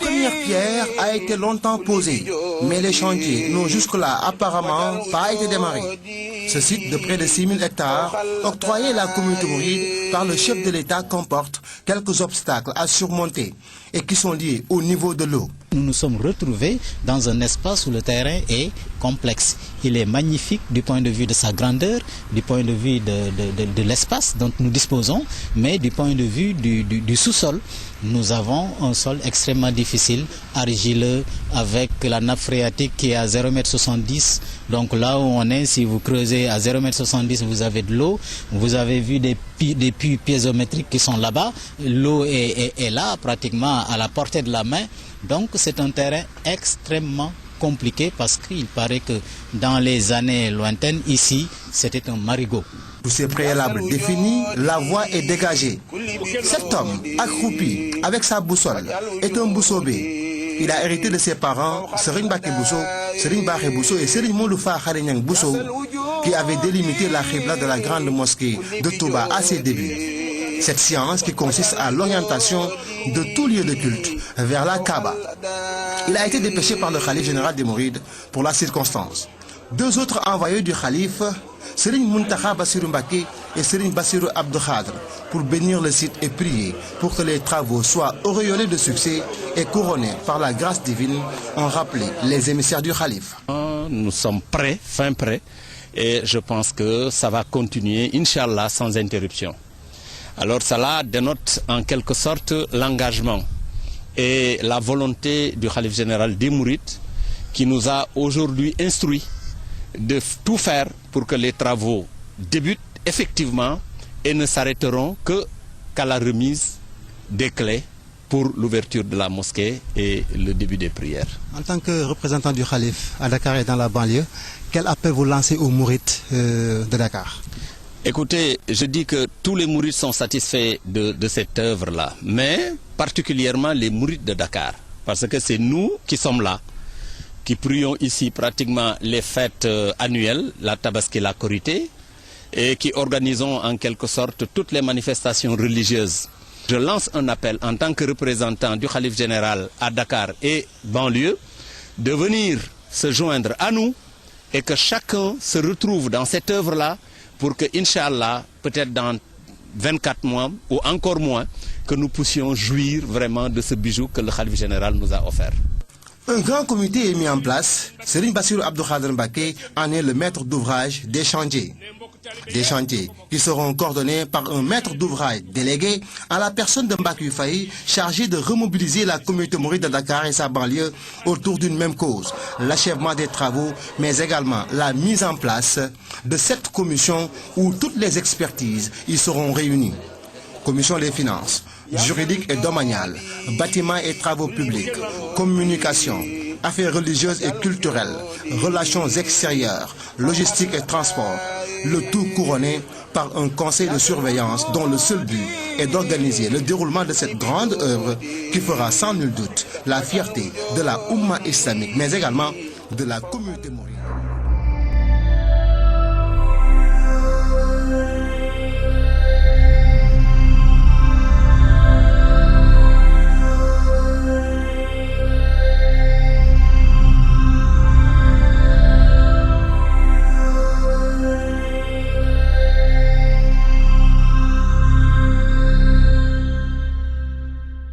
première pierre a été longtemps posée, mais les chantiers n'ont jusque-là apparemment pas été démarrés. Ce site de près de 6000 hectares, octroyé à la communauté mouride par le chef de l'État, comporte quelques obstacles à surmonter et qui sont liés au niveau de l'eau. Nous nous sommes retrouvés dans un espace où le terrain est complexe. Il est magnifique du point de vue de sa grandeur, du point de vue de l'espace dont nous disposons, mais du point de vue du sous-sol. Nous avons un sol extrêmement difficile, argileux, avec la nappe phréatique qui est à 0,70 m. Donc là où on est, si vous creusez à 0,70 m, vous avez de l'eau. Vous avez vu des puits piézométriques qui sont là-bas. L'eau est là, pratiquement à la portée de la main. Donc c'est un terrain extrêmement compliqué parce qu'il paraît que dans les années lointaines, ici, c'était un marigot. Pour ces préalables définis, la voie est dégagée. Cet homme, accroupi, avec sa boussole, est un boussobé. Il a hérité de ses parents, Serigne Baké Bousso, Serigne Baké Bousso et Serigne Mouloufa Kharignang Bousso, qui avaient délimité la khibla de la grande mosquée de Touba à ses débuts. Cette science qui consiste à l'orientation de tout lieu de culte vers la Kaaba. Il a été dépêché par le Khalife général des Mourides pour la circonstance. Deux autres envoyés du Khalife, Serigne Muntaha Bassirou Mbacké et Serigne Bassirou Abdou Khadre, pour bénir le site et prier pour que les travaux soient auréolés de succès et couronnés par la grâce divine, ont rappelé les émissaires du Khalife. Nous sommes prêts, fin prêts, et je pense que ça va continuer, Inch'Allah, sans interruption. Alors cela dénote en quelque sorte l'engagement et la volonté du Khalife général des Mourides qui nous a aujourd'hui instruit de tout faire pour que les travaux débutent effectivement et ne s'arrêteront qu'à la remise des clés pour l'ouverture de la mosquée et le début des prières. En tant que représentant du Khalife à Dakar et dans la banlieue, quel appel vous lancez aux Mourides de Dakar? Écoutez, je dis que tous les Mourides sont satisfaits de cette œuvre-là, mais particulièrement les Mourides de Dakar, parce que c'est nous qui sommes là, qui prions ici pratiquement les fêtes annuelles, la Tabaski, la Korité, et qui organisons en quelque sorte toutes les manifestations religieuses. Je lance un appel en tant que représentant du Khalife général à Dakar et banlieue, de venir se joindre à nous et que chacun se retrouve dans cette œuvre-là, pour que, Inch'Allah, peut-être dans 24 mois ou encore moins, que nous puissions jouir vraiment de ce bijou que le Khalife général nous a offert. Un grand comité est mis en place. Serigne Bassirou Abdou Khadre Mbacké en est le maître d'ouvrage des chantiers. Des chantiers qui seront coordonnés par un maître d'ouvrage délégué à la personne de Mbacké Faye, chargé de remobiliser la communauté mouride de Dakar et sa banlieue autour d'une même cause, l'achèvement des travaux, mais également la mise en place de cette commission où toutes les expertises y seront réunies. Commission des finances, juridiques et domaniales, bâtiments et travaux publics, communication, affaires religieuses et culturelles, relations extérieures, logistique et transport, le tout couronné par un conseil de surveillance dont le seul but est d'organiser le déroulement de cette grande œuvre qui fera sans nul doute la fierté de la Oumma islamique, mais également de la communauté mouride.